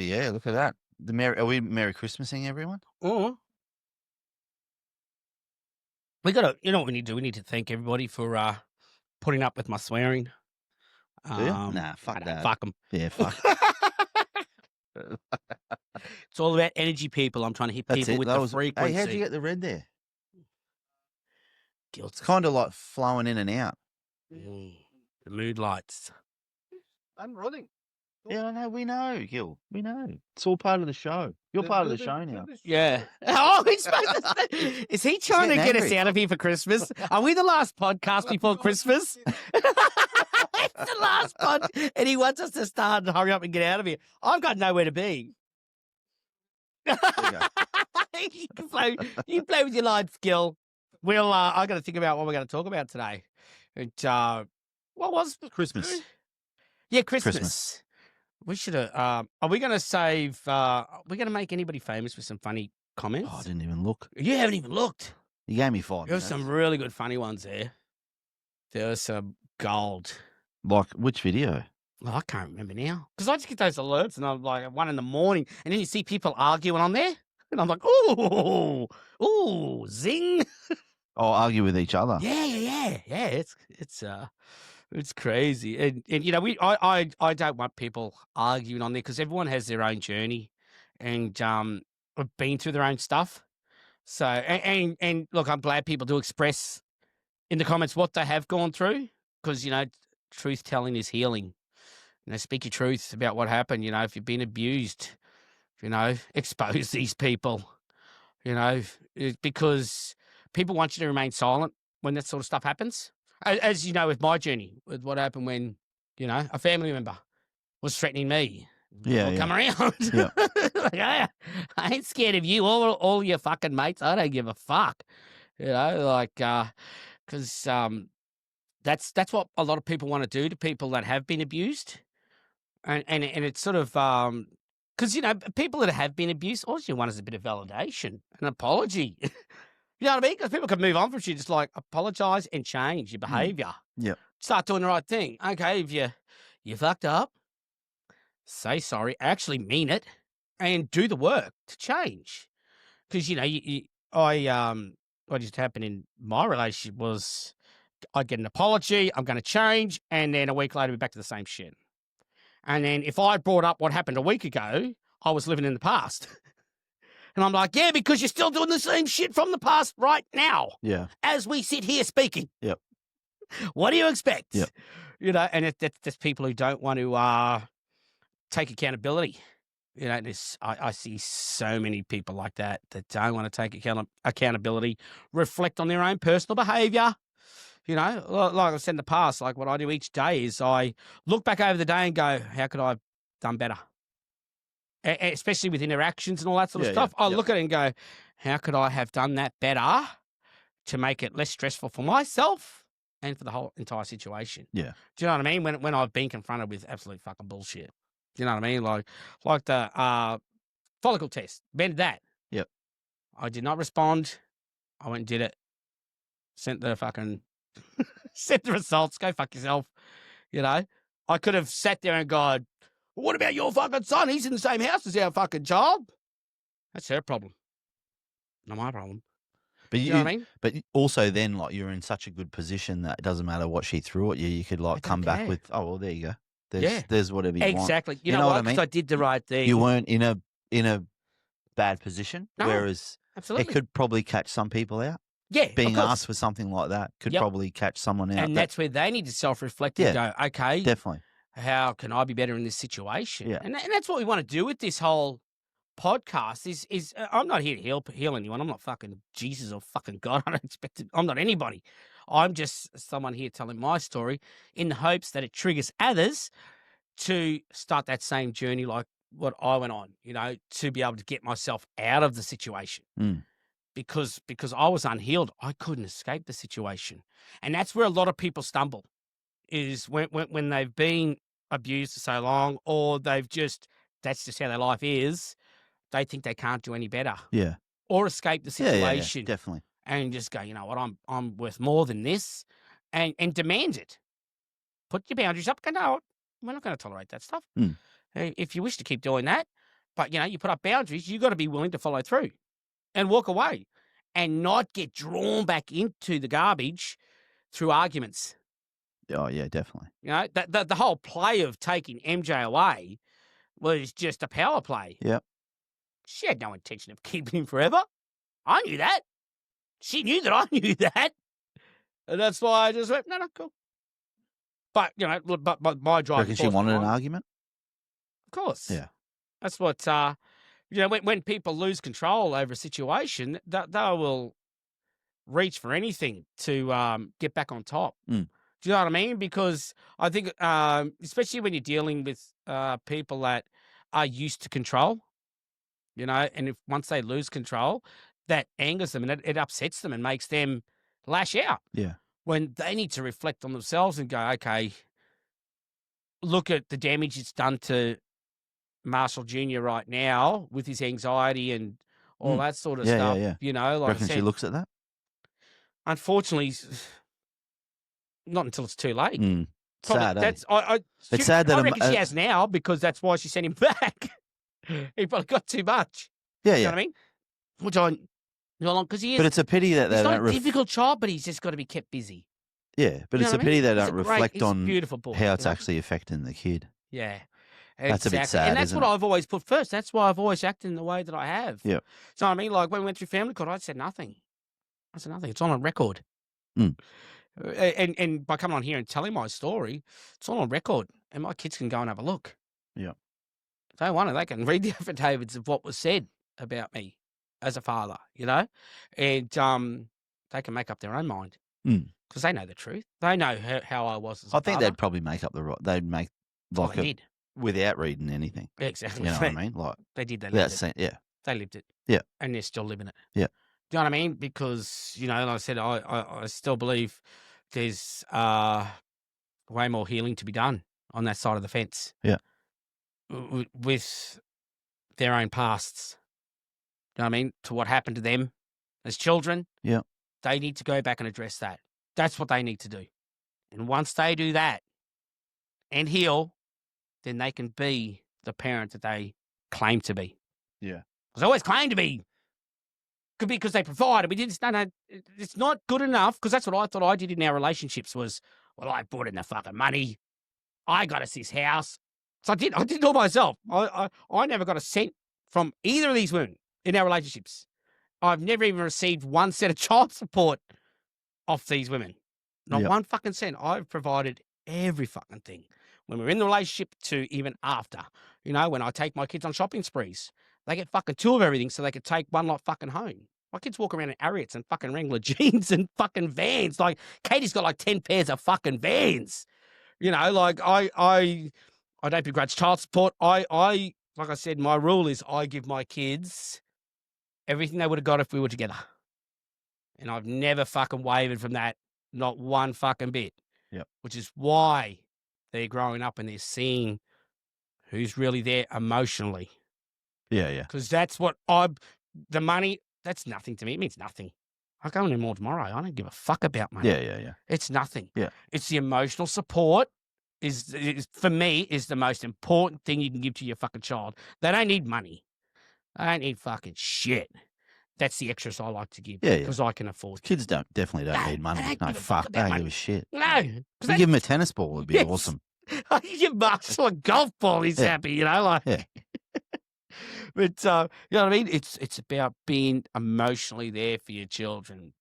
But yeah, look at that. Are we Merry Christmasing everyone? Or we got to, you know what we need to do? We need to thank everybody for putting up with my swearing. Do you? Nah, fuck that. Fuck them. Yeah, fuck. It's all about energy, people. I'm trying to hit That's people it. with That the was. frequency. Hey, how'd you get the red there? Guilt. It's kind of like flowing in and out. The mood lights. I'm running. Yeah, I know. We know, Gil. We know. It's all part of the show. You're part of the show now. Yeah. Oh, he's supposed to. Is he trying to getting get us angry. out of here for Christmas? Are we the last podcast before Christmas? It's the last pod, and he wants us to start and hurry up and get out of here. I've got nowhere to be. you You play with your lines, Gil. We'll. I got to think about what we're going to talk about today. And what was Christmas. Yeah, Christmas. We should have. Are we going to save? Are we going to make anybody famous with some funny comments? Oh, I didn't even look. You haven't even looked. You gave me 5 There were minutes. some really good funny ones there. There was some gold. Like which video? Well, I can't remember now because I just get those alerts and I'm like at 1 a.m. and then you see people arguing on there and I'm like, ooh, zing. Oh, argue with each other. Yeah. It's crazy. And you know, I don't want people arguing on there because everyone has their own journey and have been through their own stuff. So and look, I'm glad people do express in the comments what they have gone through because, you know, truth telling is healing. You know, speak your truth about what happened. You know, if you've been abused, you know, expose these people, you know, because people want you to remain silent when that sort of stuff happens. As you know, with my journey, with what happened when, you know, a family member was threatening me. Yeah. Come around. Yeah. Like, I ain't scared of you. All your fucking mates. I don't give a fuck. You know, like, because that's what a lot of people want to do to people that have been abused. And it's sort of, because, you know, people that have been abused, all you want is a bit of validation, an apology. You know what I mean? Because people can move on from shit, just like apologize and change your behavior. Yeah. Start doing the right thing. Okay, if you fucked up, say sorry, actually mean it, and do the work to change. Because, you know, what used to happen in my relationship was I'd get an apology, I'm going to change, and then a week later, we're back to the same shit. And then if I brought up what happened a week ago, I was living in the past. And I'm like, yeah, because you're still doing the same shit from the past right now. Yeah. As we sit here speaking. Yep. What do you expect? Yep. You know, and there's people who don't want to take accountability. You know, I see so many people like that don't want to take accountability, reflect on their own personal behavior. You know, like I've said in the past, like what I do each day is I look back over the day and go, how could I have done better? Especially with interactions and all that sort of stuff. I look at it and go, how could I have done that better to make it less stressful for myself and for the whole entire situation? Yeah. Do you know what I mean? When I've been confronted with absolute fucking bullshit. Do you know what I mean? Like the follicle test. Ben did that. Yep. I did not respond. I went and did it. Sent the results. Go fuck yourself. You know? I could have sat there and gone, what about your fucking son? He's in the same house as our fucking child. That's her problem. Not my problem. But you know what I mean? But also then, like, you're in such a good position that it doesn't matter what she threw at you. You could, like, come back with, oh, well, there you go. There's whatever you want. Exactly. You know what I mean? Because I did the right thing. You weren't in a bad position, whereas absolutely. it could probably catch some people out. Yeah, being asked for something like that could probably catch someone out. And that's where they need to self-reflect and go, okay, definitely. How can I be better in this situation? Yeah. And that's what we want to do with this whole podcast is I'm not here to heal anyone. I'm not fucking Jesus or fucking God. I don't expect it. I'm not anybody. I'm just someone here telling my story in the hopes that it triggers others to start that same journey like what I went on, you know, to be able to get myself out of the situation. Because I was unhealed. I couldn't escape the situation. And that's where a lot of people stumble. Is when they've been abused for so long, or that's just how their life is, they think they can't do any better. Yeah. Or escape the situation. Yeah, definitely. And just go, you know what, I'm worth more than this, and demand it. Put your boundaries up. Go, no, we're not going to tolerate that stuff. If you wish to keep doing that, But, you put up boundaries, you got to be willing to follow through and walk away and not get drawn back into the garbage through arguments. Oh, yeah, definitely. The whole play of taking MJ away was just a power play. Yep. She had no intention of keeping him forever. I knew that. She knew that I knew that. And that's why I just went, no, cool. But, but my driving Reckon she wanted an argument? Of course. Yeah. That's what, when people lose control over a situation, they will reach for anything to get back on top. Mm. Do you know what I mean? Because I think, especially when you're dealing with people that are used to control, and if once they lose control, that angers them and it upsets them and makes them lash out. Yeah. When they need to reflect on themselves and go, okay, look at the damage it's done to Marshall Jr. right now with his anxiety and all that sort of stuff. Yeah. Like Reckon I said, she looks at that? Unfortunately, not until it's too late. Sad. That's it's sad that I reckon she has now because that's why she sent him back. He probably got too much. Yeah, You know what I mean? Which because he is. But it's a pity that they he's don't. not a difficult child, but he's just got to be kept busy. Yeah, but it's a pity they don't reflect on beautiful boy, how it's actually affecting the kid. Yeah. That's a bit sad, and that's isn't what it? I've always put first. That's why I've always acted in the way that I have. Yeah. So I mean, like when we went through family court, I said nothing. It's on record. Mm. And by coming on here and telling my story, it's all on record, and my kids can go and have a look. Yeah. If they want to, they can read the affidavits of what was said about me as a father, and they can make up their own mind because they know the truth. They know how I was as a father. I think they'd probably make up they'd make like they did. Without reading anything. Exactly. You know what I mean? Like they did. They lived it. Yeah. They lived it. Yeah. And they're still living it. Yeah. Do you know what I mean? Because, like I said, I still believe there's way more healing to be done on that side of the fence. Yeah. With their own pasts. Do you know what I mean? To what happened to them as children. Yeah. They need to go back and address that. That's what they need to do. And once they do that and heal, then they can be the parent that they claim to be. Yeah. Because they always claim to be. Could be because they provided. We didn't. No, it's not good enough. Because that's what I thought I did in our relationships was, well, I brought in the fucking money. I got us this house. So I did it all myself. I never got a cent from either of these women in our relationships. I've never even received one cent of child support off these women. Not one fucking cent. I've provided every fucking thing. When we're in the relationship to even after. When I take my kids on shopping sprees, they get fucking 2 of everything so they could take 1 lot fucking home. My kids walk around in Ariats and fucking Wrangler jeans and fucking Vans. Like, Katie's got like 10 pairs of fucking Vans. Like I don't begrudge child support. I like I said, my rule is I give my kids everything they would have got if we were together. And I've never fucking wavered from that. Not one fucking bit. Yep. Which is why they're growing up and they're seeing who's really there emotionally. Yeah, yeah. Because that's what the money, that's nothing to me. It means nothing. I'll go in more tomorrow. I don't give a fuck about money. Yeah. It's nothing. Yeah. It's the emotional support is for me, is the most important thing you can give to your fucking child. They don't need money. They don't need fucking shit. That's the extras I like to give. Yeah. Because I can afford. Kids definitely don't need money. No, fuck. They don't give a shit. No. You give them a tennis ball, it'd be awesome. You give Marshall a golf ball, he's happy, like. Yeah. But, you know what I mean? It's about being emotionally there for your children.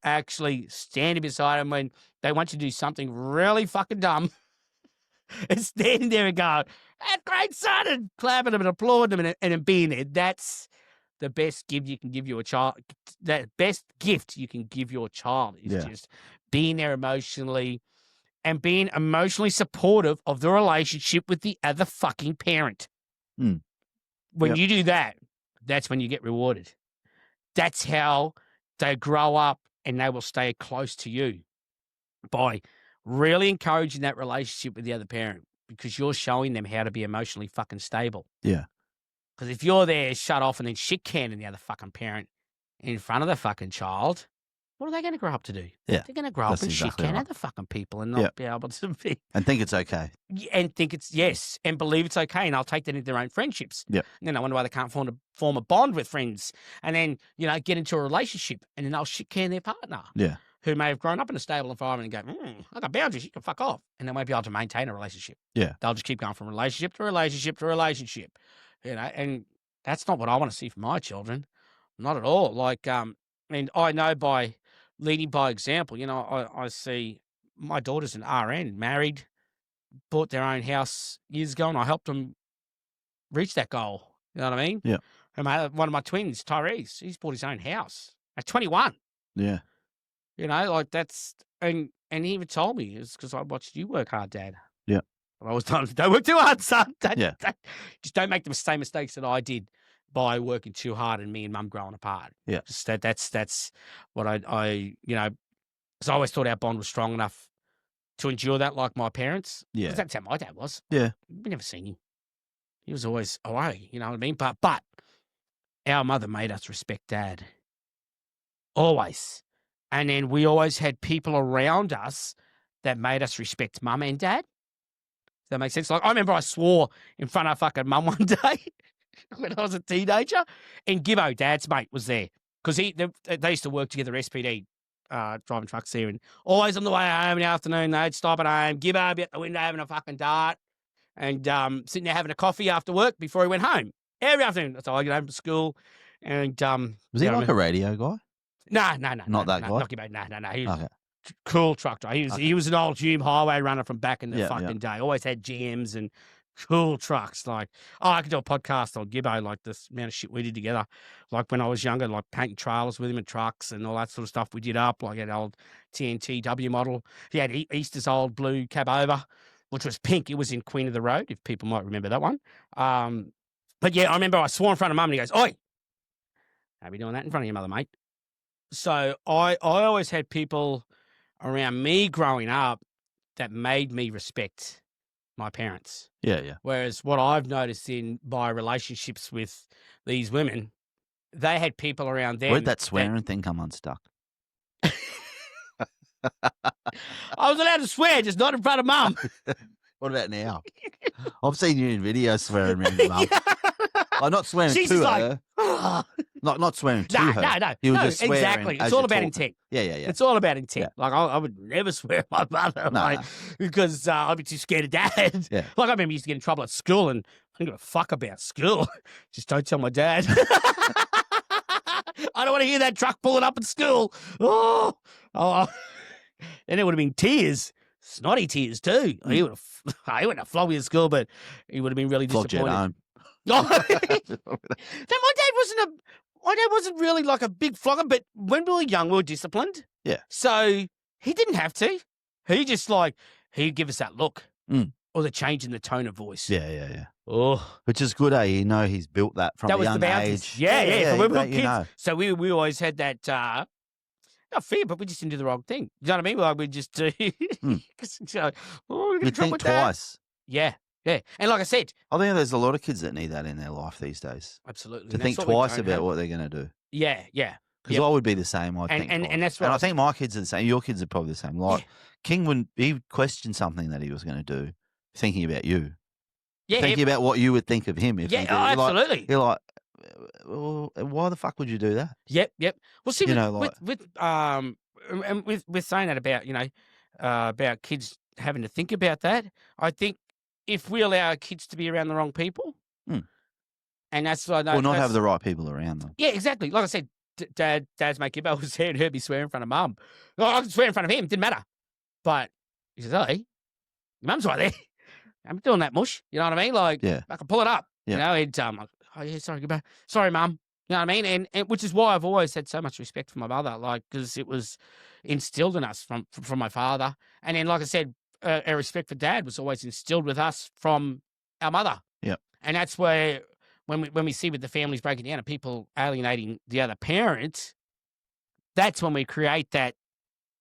Actually standing beside them when they want you to do something really fucking dumb and standing there and going, that's great, son, and clapping them and applauding them and being there. That's the best gift you can give your child. That best gift you can give your child is just being there emotionally and being emotionally supportive of the relationship with the other fucking parent. When you do that, that's when you get rewarded. That's how they grow up and they will stay close to you, by really encouraging that relationship with the other parent, because you're showing them how to be emotionally fucking stable. Yeah. Because if you're there shut off and then shit canning the other fucking parent in front of the fucking child, what are they going to grow up to do? Yeah, they're going to grow up and shit can other fucking people and not be able to be and think it's okay. And think it's and believe it's okay, and I'll take that into their own friendships. Yeah, and then I wonder why they can't form a bond with friends, and then get into a relationship, and then they'll shit can their partner. Yeah, who may have grown up in a stable environment and go, I got boundaries, you can fuck off, and they won't be able to maintain a relationship. Yeah, they'll just keep going from relationship to relationship to relationship, and that's not what I want to see for my children, not at all. Like, and I know by leading by example, I see my daughter's an RN, married, bought their own house years ago, and I helped them reach that goal. You know what I mean? Yeah. And one of my twins, Tyrese, he's bought his own house at 21. Yeah. Like that's, and he even told me, it's because I watched you work hard, Dad. Yeah. And I was telling him, don't work too hard, son. Just don't make the same mistakes that I did by working too hard and me and Mum growing apart. Yeah. Just that's what I because I always thought our bond was strong enough to endure that, like my parents. Yeah. 'Cause that's how my dad was. Yeah. We never seen him. He was always away, you know what I mean? But our mother made us respect Dad. Always. And then we always had people around us that made us respect Mum and Dad. Does that make sense? Like, I remember I swore in front of fucking Mum one day when I was a teenager, and Gibbo, Dad's mate, was there. Because they used to work together, SPD, driving trucks there, and always on the way home in the afternoon, they'd stop at home. Gibbo would be at the window having a fucking dart, and sitting there having a coffee after work before he went home. Every afternoon. So I get home from school, and was he like a radio guy? No. Not that guy? Not Gibbo. No. He was Okay. cool truck driver. He was an old Hume highway runner from back in the fucking day. Always had GMs and cool trucks. Like, I could do a podcast on Gibbo, like this amount of shit we did together. Like when I was younger, like painting trailers with him and trucks and all that sort of stuff we did up. Like an old TNTW model. He had Easter's old blue cab over, which was pink. It was in Queen of the Road, if people might remember that one. But yeah, I remember I swore in front of Mum and he goes, "Oi, don't be doing that in front of your mother, mate." So I always had people around me growing up that made me respect my parents. Yeah. Whereas what I've noticed in my relationships with these women, they had people around them. Where'd that swearing thing come unstuck? I was allowed to swear, just not in front of Mum. What about now? I've seen you in videos swearing around your mum. I'm not swearing She's to just her. Not swearing to her. No. You were just swearing exactly. as It's all you're about talking. intent. Yeah. It's all about intent. Yeah. Like I would never swear at my mother, No. because I'd be too scared of Dad. Yeah. Like I remember I used to get in trouble at school, and I don't give a fuck about school. Just don't tell my dad. I don't want to hear that truck pulling up at school. Oh. And it would have been tears. Snotty tears too. He would have. He wouldn't have flogged me at school, but he would have been really Flogged you at disappointed. home. My dad wasn't really like a big flogger, but when we were young, we were disciplined. Yeah. So he didn't have to. He just he'd give us that look or the change in the tone of voice. Yeah. Oh, Which is good, eh? You know he's built that from that a was young the boundaries. age. Yeah. From when we were you kids. know. So we always had that. Not fear, but we just didn't do the wrong thing. You know what I mean? Like we just do. You think twice. Yeah. And like I said, I think there's a lot of kids that need that in their life these days. absolutely. To think twice about what they're going to do. Yeah. Because I would be the same, I think. And that's what I think my kids are the same. Your kids are probably the same. Like, Yeah. King he would question something that he was going to do, thinking about you. Yeah. Thinking about what you would think of him. If he did. Absolutely. You're like, well, why the fuck would you do that? Yep. Well, see, with saying that about about kids having to think about that, I think if we allow our kids to be around the wrong people, and that's what I know, Or not have the right people around them. Yeah, exactly. Like I said, Dad's mate Gibbo was there and heard me swear in front of Mum. I could swear in front of him, didn't matter. But he says, "Hey, your Mum's right there. I'm doing that mush." You know what I mean? Like, Yeah. I can pull it up. Yeah. You know, and like, "Oh yeah, sorry, Gibbo. Sorry, Mum." You know what I mean? And which is why I've always had so much respect for my mother, like, because it was instilled in us from my father. And then, like I said, our respect for Dad was always instilled with us from our mother. Yeah. And that's where when we see with the families breaking down and people alienating the other parent, that's when we create that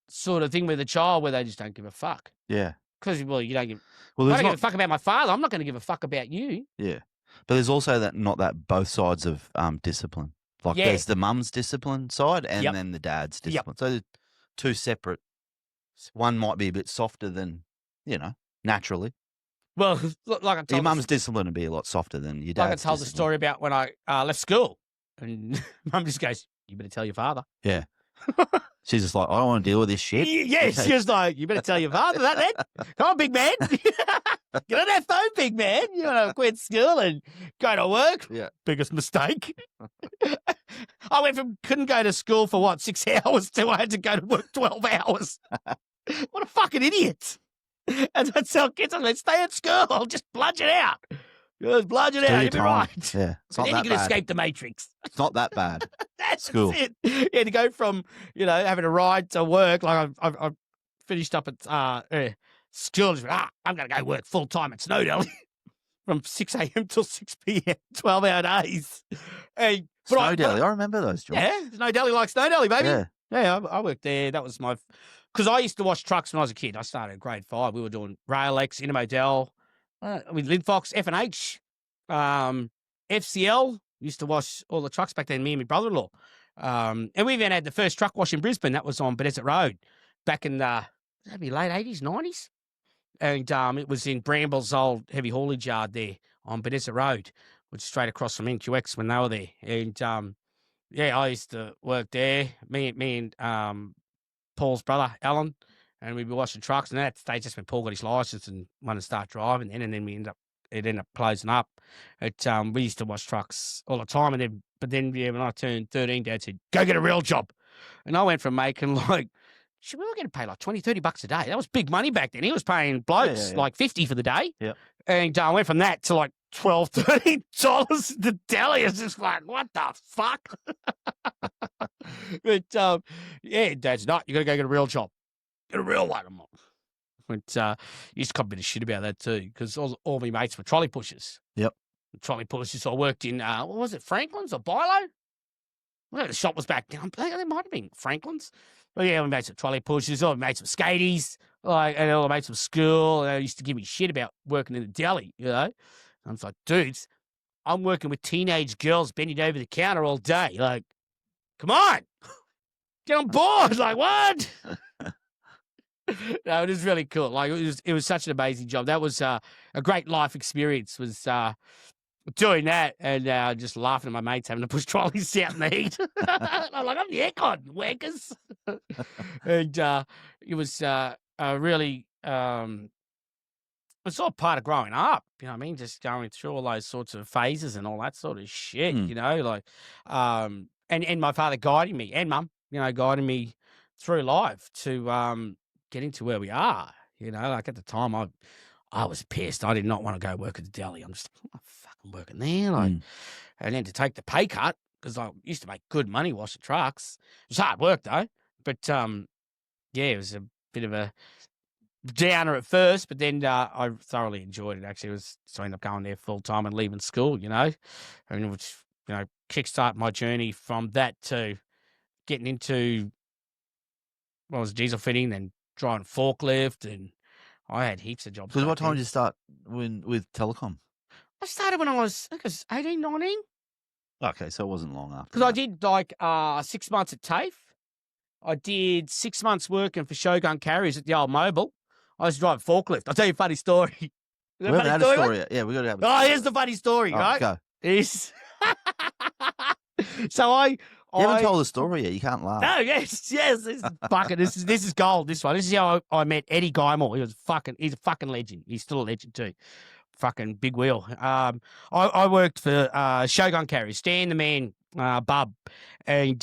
sort of thing with a child where they just don't give a fuck. Yeah. Because, you don't give. Well, I there's don't give a fuck about my father. I'm not going to give a fuck about you. Yeah. But there's also not that both sides of discipline. Like there's the mum's discipline side and then the dad's Yep. discipline. So two separate. One might be a bit softer than, naturally. Well, like I told Your mum's discipline would be a lot softer than your dad's. Like I told the story about when I left school, and mum just goes, "You better tell your father." Yeah. She's just like, I don't want to deal with this shit. Yes, she was like, "You better tell your father that, then. Come on, big man. Get on that phone, big man. You want to quit school and go to work?" Yeah. Biggest mistake. I went from couldn't go to school for 6 hours to I had to go to work 12 hours. What a fucking idiot. And I tell kids, I'm like, stay at school. Just bludge it out. Just bludge it out. You'll be right. Yeah. It's And not then that you can bad. escape the matrix. It's not that bad. That's School. it. Yeah, to go from, having a ride to work, like I've finished up at school, I'm going to go work full time at Snowdale from 6 a.m. till 6 p.m., 12-hour days. And, Snowdale, I remember those jobs. Yeah, Snowdale like Snowdale, baby. Yeah. Yeah, I worked there. That was because I used to wash trucks when I was a kid. I started at grade 5. We were doing Rail-X, Intermodel, with Linfox, F&H, FCL. Used to wash all the trucks back then, me and my brother-in-law. And we even had the first truck wash in Brisbane. That was on Bedesset Road back in that'd be late 80s, 90s. And it was in Bramble's old heavy haulage yard there on Bedesset Road, which is straight across from NQX when they were there. And I used to work there. Me and Paul's brother, Alan, and we'd be washing trucks. And at that stage, that's when Paul got his license and wanted to start driving. And then it ended up closing up. We used to wash trucks all the time. But then when I turned 13, Dad said, "Go get a real job." And I went from making we were getting paid like $20-$30 a day. That was big money back then. He was paying blokes like $50 for the day. Yeah. And I went from that to like $12-$13 the deli. It's just like, what the fuck? But Dad's not. You got to go get a real job. Get a real one. But used to cop a bit of shit about that too, because all my mates were trolley pushers. Yep. Trolley pushers. I worked in what was it, Franklin's or Bilo? Whatever the shop was back down. They might have been Franklin's. But yeah, my mates were trolley pushers. All my mates were skaties. And all my mates from school. They used to give me shit about working in the deli. I was like, dudes, I'm working with teenage girls bending over the counter all day. Like, come on, get on board. Like, what? No, it was really cool. Like, it was such an amazing job. That was a great life experience. Was doing that and just laughing at my mates having to push trolleys out in the heat. I'm like, I'm the aircon, wankers. And it was really. It's all part of growing up, you know what I mean? Just going through all those sorts of phases and all that sort of shit, and my father guiding me and mum, guiding me through life to getting to where we are. Like at the time I was pissed. I did not want to go work at the deli. I'm just like, I'm not fucking working there. And then to take the pay cut, because I used to make good money washing trucks. It was hard work though. But it was a bit of a downer at first, but then I thoroughly enjoyed it. Actually, so I ended up going there full time and leaving school, and which kickstart my journey from that to getting into diesel fitting, then driving forklift, and I had heaps of jobs. So what time did you start with telecom? I started when I think it was 18, 19. Okay, so it wasn't long after. Because I did like 6 months at TAFE. I did 6 months working for Shogun Carriers at the old Mobile. I was driving forklift. I'll tell you a funny story. We haven't had a story yet. Yeah, we got to have a story. Oh, here's the funny story, right? Go. So you haven't told the story yet. You can't laugh. No, yes. This is gold, this one. This is how I met Eddie Guymore. He's a fucking legend. He's still a legend too. Fucking big wheel. I worked for Shogun Carriers, Stan the Man, Bub. And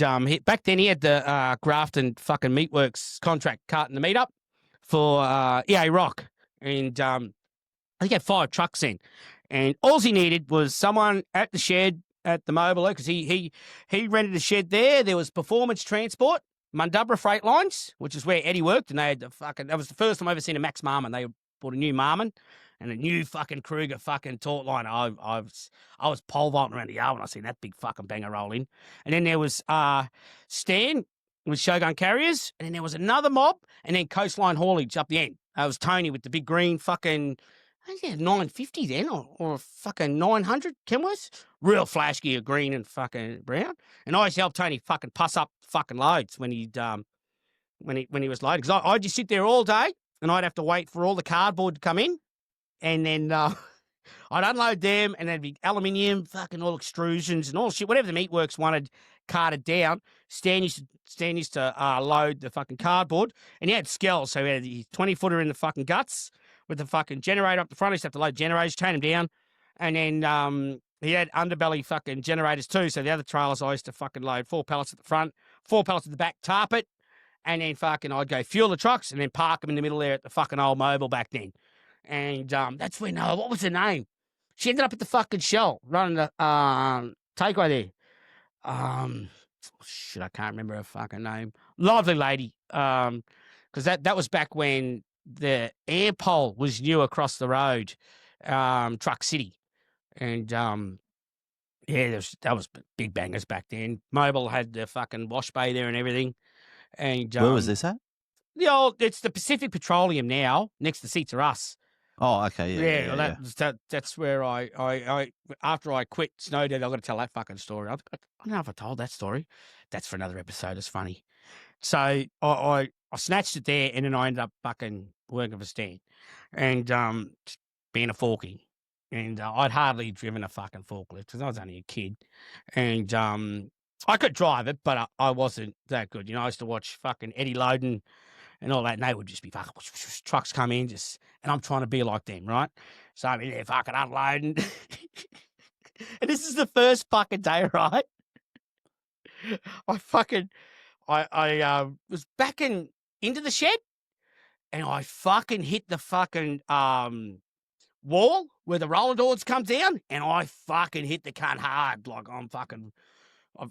back then he had the Grafton fucking Meatworks contract carting the meat up for EA Rock. And I think he had 5 trucks in. And all he needed was someone at the shed at the Mobile, because he rented a shed there. There was Performance Transport, Mundubra Freight Lines, which is where Eddie worked, and they had that was the first time I ever seen a Max Marmon. They bought a new Marmon and a new fucking Kruger fucking taut line. I was pole vaulting around the yard when I seen that big fucking banger roll in. And then there was Stan with Shogun Carriers, and then there was another mob, and then Coastline Haulage up the end. It was Tony with the big green fucking, I think it's 950 then, or fucking 900 Kenworths. Real flash gear, green and fucking brown. And I used to help Tony fucking pass up fucking loads when he'd when he was loading. Because I'd just sit there all day and I'd have to wait for all the cardboard to come in, and then I'd unload them, and there'd be aluminium, fucking all extrusions and all shit, whatever the meatworks wanted carted down. Stan used to load the fucking cardboard, and he had skills, so he had his 20-footer in the fucking guts with the fucking generator up the front. He used to have to load generators, turn them down, and then he had underbelly fucking generators too. So the other trailers I used to fucking load 4 pallets at the front, 4 pallets at the back, tarp it, and then fucking I'd go fuel the trucks and then park them in the middle there at the fucking old mobile back then. And that's when, what was her name? She ended up at the fucking Shell running the takeaway there. Shit, I can't remember her fucking name. Lovely lady. Because that was back when the air pole was new across the road, Truck City. And yeah, that was big bangers back then. Mobile had the fucking wash bay there and everything. And where was this at? It's the Pacific Petroleum now, next to Seats Are Us. Oh, okay, yeah. That's where I after I quit Snowdead, I've got to tell that fucking story. I don't know if I told that story. That's for another episode. It's funny. So I snatched it there, and then I ended up fucking working for Stan, and being a forky, and I'd hardly driven a fucking forklift because I was only a kid, and I could drive it, but I wasn't that good. I used to watch fucking Eddie Loden and all that, and they would just be fucking trucks come in, and I'm trying to be like them, right? So I'm in there fucking unloading. And this is the first fucking day, right? I was backing into the shed, and I fucking hit the fucking wall where the roller doors come down, and I fucking hit the cunt hard. Like I've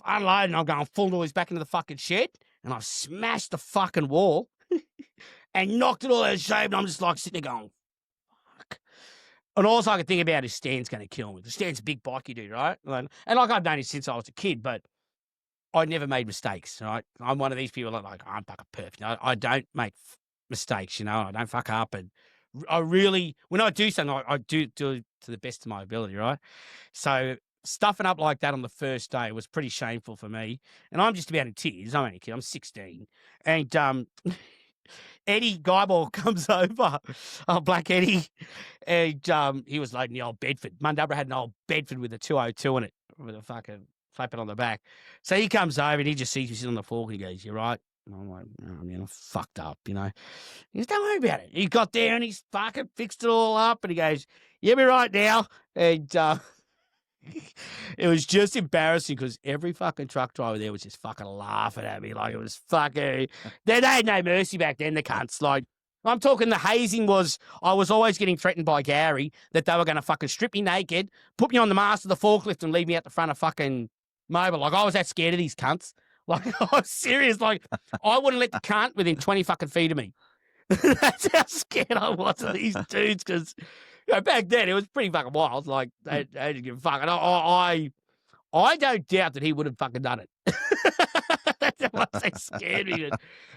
unloaded, and I'm going full noise back into the fucking shed, and I smashed the fucking wall and knocked it all out of shape, and I'm just like sitting there going, fuck. And all I could think about is Stan's going to kill me. Stan's a big bikey dude, right? And like I've known him since I was a kid, but I never made mistakes, right? I'm one of these people that like, I'm fucking perfect. I don't make mistakes, I don't fuck up. And I really, when I do something, I do it to the best of my ability, right? So stuffing up like that on the first day was pretty shameful for me. And I'm just about in tears. I'm only a kid. I'm 16. And Eddie Guyball comes over, Black Eddie, and he was loading the old Bedford. Mundubra had an old Bedford with a 202 in it, with a fucking flapping on the back. So he comes over and he just sees me sitting on the fork and he goes, "You right?" And I'm like, "Oh, man, I'm fucked up, He goes, "Don't worry about it." He got there and he's fucking fixed it all up and he goes, "You'll be right now." And it was just embarrassing because every fucking truck driver there was just fucking laughing at me. Like it was fucking, they had no mercy back then, the cunts. Like I'm talking the hazing was, I was always getting threatened by Gary that they were going to fucking strip me naked, put me on the mast of the forklift and leave me at the front of fucking mobile. Like I was that scared of these cunts. Like I was serious. Like I wouldn't let the cunt within 20 fucking feet of me. That's how scared I was of these dudes because back then it was pretty fucking wild. Like they didn't give a fuck. And I don't doubt that he would have fucking done it. That's how much they scared me.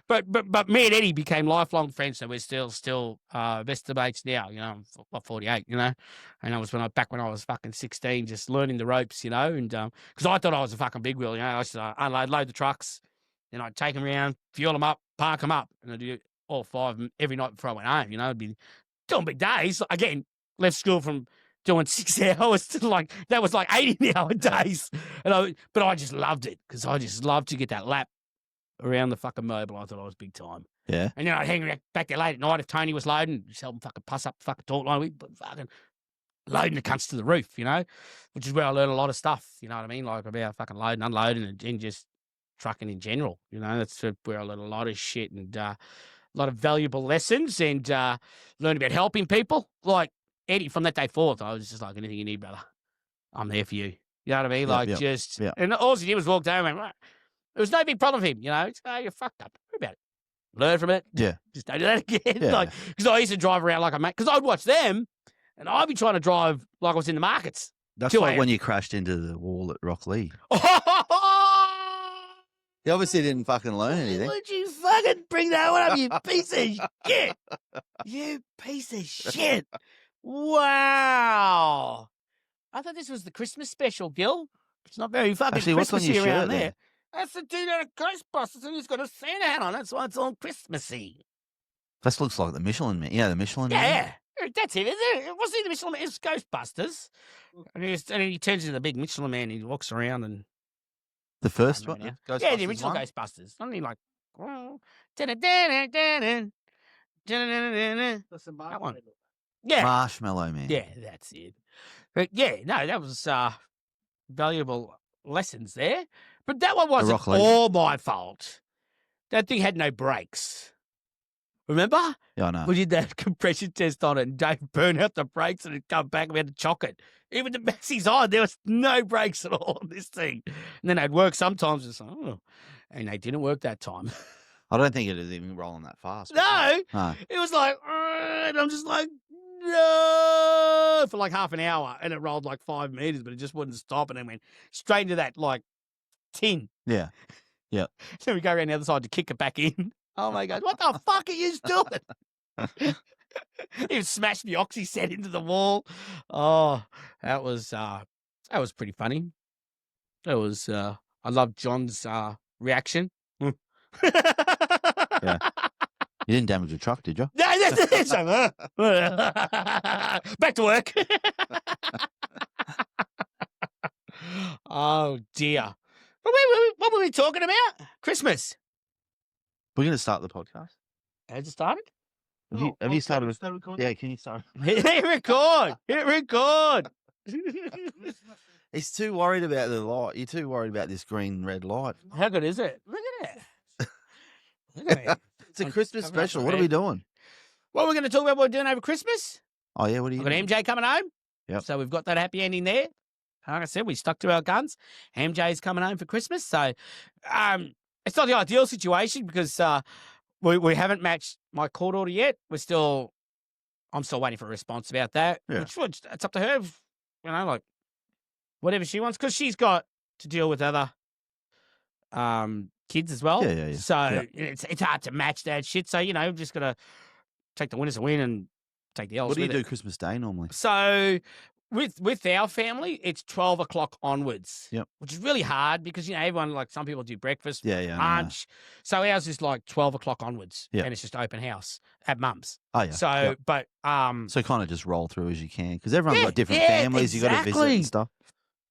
But me and Eddie became lifelong friends, so we're still best of mates now. I'm 48. And that was back when I was fucking 16, just learning the ropes. And because I thought I was a fucking big wheel. I used to unload the trucks, then I'd take them around, fuel them up, park them up, and I'd do all 5 every night before I went home. I'd be doing big days again. Left school from doing 6 hours to that was like 18-hour days. But I just loved it because I just loved to get that lap around the fucking mobile. I thought I was big time. Yeah. And then I'd hang back there late at night if Tony was loading, just help him fucking pass up the fucking torque line. We'd fucking loading the cunts to the roof, which is where I learned a lot of stuff, you know what I mean? Like about fucking loading, unloading, and just trucking in general. That's where I learned a lot of shit and a lot of valuable lessons and learned about helping people. Like, Eddie, from that day forth, I was just like, anything you need, brother, I'm there for you. You know what I mean? And all he did was walk down and went, right. There was no big problem for him, It's, oh, you're fucked up. Don't worry about it. Learn from it. Yeah. Just don't do that again. Yeah. Because I used to drive around like a mate. Because I'd watch them and I'd be trying to drive like I was in the markets. That's like when you crashed into the wall at Rockley. You obviously didn't fucking learn anything. Would you fucking bring that one up, you piece of shit? You piece of shit. Wow. I thought this was the Christmas special, Gil. It's not very fucking Actually, what's on Christmassy your around shirt there. there? That's the dude out of Ghostbusters, and he's got a Santa hat on. That's why it's all Christmassy. This looks like the Michelin Man. Yeah, the Michelin Man. Yeah, that's him, isn't it? It wasn't he the Michelin Man? It's Ghostbusters. And he turns into the big Michelin Man. And he walks around and The first one? now. Ghostbusters Yeah, the original one? Ghostbusters. Not only like That's a that one. marshmallow. Yeah, Marshmallow Man. yeah, that's it. But yeah, no, that was valuable lessons there. But that one wasn't Rock Legend. all my fault. That thing had no brakes. Remember? Yeah, I know. We did that compression test on it, and Dave burned out the brakes, and it come back, and we had to chock it. Even the Maxi's on, there was no brakes at all on this thing. And then they'd work sometimes, it's like, oh, and they didn't work that time. I don't think it is even rolling that fast. No, No. it was like, and I'm just like, no, for like half an hour, and it rolled like 5 meters, but it just wouldn't stop, and then went straight into that like tin. Yeah. So we go around the other side to kick it back in. Oh my God, what the fuck are you doing? He smashed the oxy set into the wall. Oh, that was pretty funny. That was I loved John's reaction. Yeah. You didn't damage the truck, did you? No, that's back to work. Oh dear. But what were we talking about? Christmas. We're going to start the podcast. Has it started? Have you started with... Start recording? Yeah, can you start? Hit record. Hit record. He's too worried about the light. You're too worried about this green, red light. How good is it? Look at it. Look at it. It's a I'm Christmas covering up special. the What are red. we doing? Well, we're going to talk about what we're doing over Christmas. Oh, yeah, what are you I've got doing? MJ coming home. Yep. So we've got that happy ending there. Like I said, we stuck to our guns. MJ's coming home for Christmas. So it's not the ideal situation because we haven't matched my court order yet. I'm still waiting for a response about that. Yeah. Which it's up to her, like whatever she wants, because she's got to deal with other kids as well. Yeah. So it's hard to match that shit. So, we've just got to take the win as a win and take the L's. What do you with do it. Christmas Day normally? So with our family, it's 12 o'clock onwards. Yep. Which is really hard because, everyone, like some people do breakfast, Yeah. lunch. So ours is like 12 o'clock onwards. Yeah. And it's just open house at mum's. Oh, yeah. So, Yep. but, So kind of just roll through as you can because everyone's Yeah, got different yeah, families. You got to visit exactly. and stuff.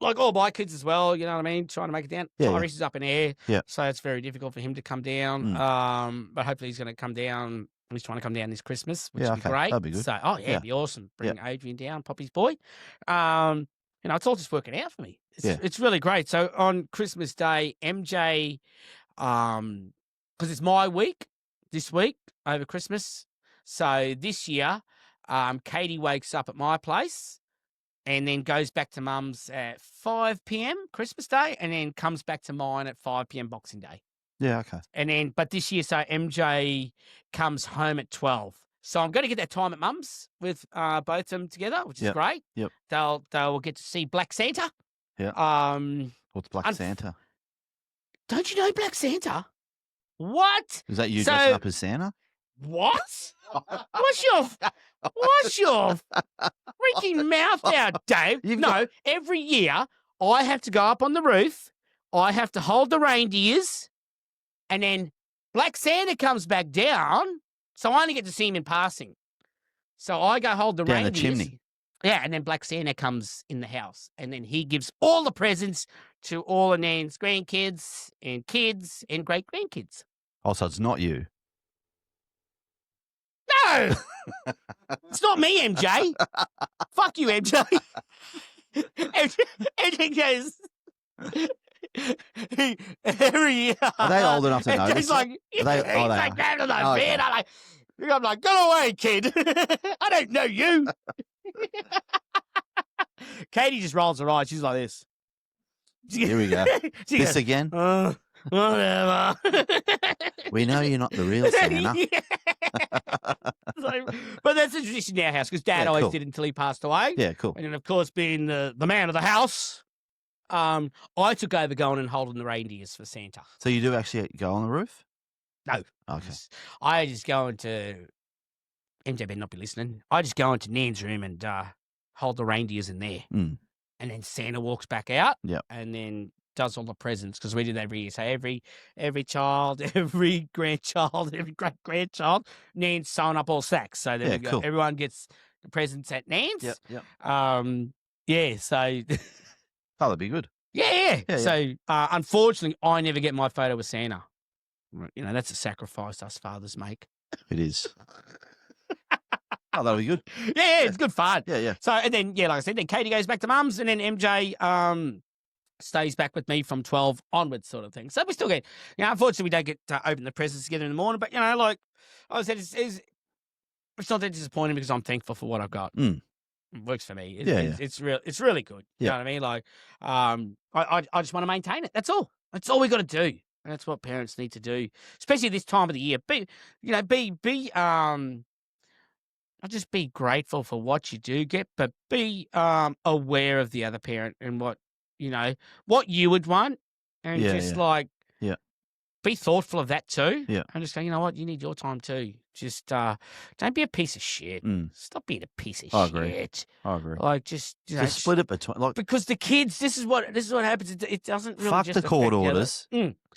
like all my kids as well, you know what I mean? Trying to make it down. Yeah, Tyrese is up in air. Yeah. So it's very difficult for him to come down. But hopefully he's going to come down. He's trying to come down this Christmas, which Yeah, would be okay. great. That'd be good. So, it'd be awesome. Bring Yeah. Adrian down, Poppy's boy. It's all just working out for me. Yeah. It's really great. So on Christmas Day, MJ, because it's my week this week over Christmas. So this year, Katie wakes up at my place and then goes back to mum's at 5 p.m. Christmas Day and then comes back to mine at 5 p.m. Boxing Day. Yeah, okay. And then, but this year, so MJ comes home at 12. So I'm going to get that time at mum's with both of them together, which is Yep. great. Yep. They'll get to see Black Santa. Yeah. What's Black Santa? Don't you know Black Santa? What? Is that you So- dressing up as Santa? What? What's your freaking mouth out, Dave? You've No, every year I have to go up on the roof. I have to hold the reindeers, and then Black Santa comes back down. So I only get to see him in passing. So I go hold the Down the reindeers. chimney. Yeah, and then Black Santa comes in the house, and then he gives all the presents to all of Nan's grandkids and kids and great grandkids. Oh, so it's not you. No, it's not me, MJ. Fuck you, MJ. MJ goes every year. Are they old enough to know MJ's this? like, Are they- he's oh, they like, are. "Down to the Oh, okay. bed." I'm like, go away, kid. I don't know you. Katie just rolls her eyes. She's like this. Here we go. She This goes, again? whatever. We know you're not the real Santa. Yeah. But that's a tradition in our house because Dad Yeah, always cool. did it until he passed away. Yeah, cool. And then, of course, being the man of the house, I took over going and holding the reindeers for Santa. So you do actually go on the roof? No. Okay. I just go into MJ better not be listening. I just go into Nan's room and hold the reindeers in there. Mm. And then Santa walks back out. Yep. And then does all the presents because we do that every year. So every child, every grandchild, every great-grandchild, Nan's sewing up all sacks. So then cool. everyone gets the presents at Nan's. Yep. Yeah, so... Oh, that'd be good. Yeah. So, unfortunately, I never get my photo with Santa. You know, that's a sacrifice us fathers make. It is. Oh, that'll be good. Yeah, it's good fun. Yeah. So, and then, like I said, then Katie goes back to mum's, and then MJ stays back with me from 12 onwards, sort of thing. So we still get, unfortunately, we don't get to open the presents together in the morning, but, like I said, it's not that disappointing because I'm thankful for what I've got. Mm. It works for me. It's really good. You know what I mean? Like, I just want to maintain it. That's all. That's all we got to do. And that's what parents need to do, especially this time of the year. Not just be grateful for what you do get, but be aware of the other parent and what you would want, and be thoughtful of that too. Yeah. And just go, you know what, you need your time too. Just don't be a piece of shit. Mm. Stop being a piece of shit. I agree. Like just split it between because the kids. This is what happens. It doesn't really fuck just the court affect orders.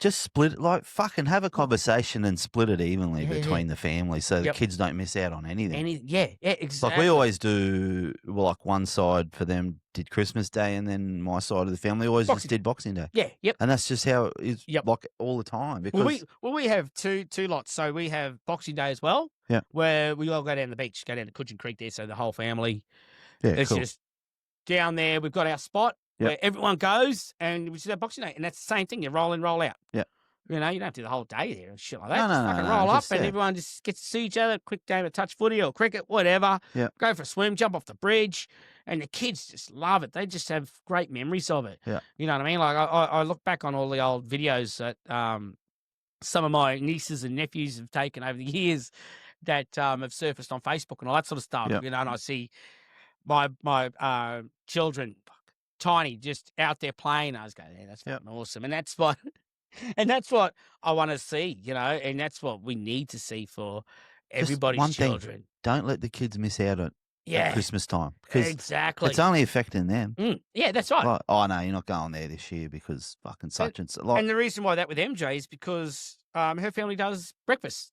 Just split it. Fucking have a conversation and split it evenly between the families so the kids don't miss out on anything. Yeah, exactly. Like we always do. Well, like one side for them did Christmas Day, and then my side of the family always just did Boxing Day. Yeah, yep. And that's just how it is. Like all the time. Because we have two lots. So we have Boxing Day as well. Yeah. Where we all go down to the beach, go down to Cudgeon Creek there. So the whole family. Yeah, it's cool. just down there. We've got our spot where everyone goes, and we just have Boxing Day, and that's the same thing. You roll in, roll out. Yeah. You don't have to do the whole day there and shit like that. No, just fucking roll up, and everyone just gets to see each other. Quick game of touch footy or cricket, whatever. Yeah. Go for a swim, jump off the bridge, and the kids just love it. They just have great memories of it. Yeah. You know what I mean? Like I look back on all the old videos that some of my nieces and nephews have taken over the years that have surfaced on Facebook and all that sort of stuff. Yep. And I see my children, tiny, just out there playing. I was going, yeah, that's fucking awesome. And that's what I want to see, and that's what we need to see for everybody's children. Don't let the kids miss out on Christmas time. Because exactly. It's only affecting them. Yeah, that's right. Like, oh, no, you're not going there this year because fucking such and such. And the reason why that with MJ is because her family does breakfast.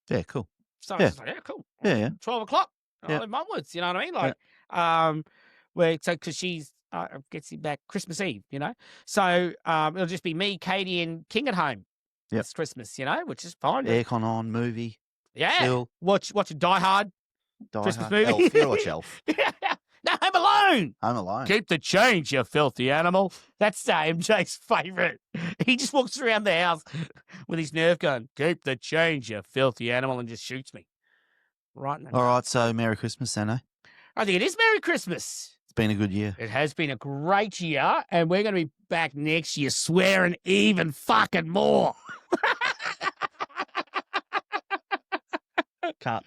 Yeah, cool. So I was like, yeah, cool. Yeah. 12 o'clock. Onwards, you know what I mean? Like, because she's gets him back Christmas Eve, So it'll just be me, Katie, and King at home. Yep. It's Christmas, which is fine. Aircon on, movie. Yeah. Chill. Watch a Die Hard Christmas movie. Elf. You watch Elf. No, Home Alone. Home Alone. Keep the change, you filthy animal. That's MJ's favourite. He just walks around the house with his Nerf gun. Keep the change, you filthy animal, and just shoots me. Right in the All right, so Merry Christmas, Sano. I think it is Merry Christmas. It's been a good year. It has been a great year, and we're going to be back next year swearing even fucking more. Cut.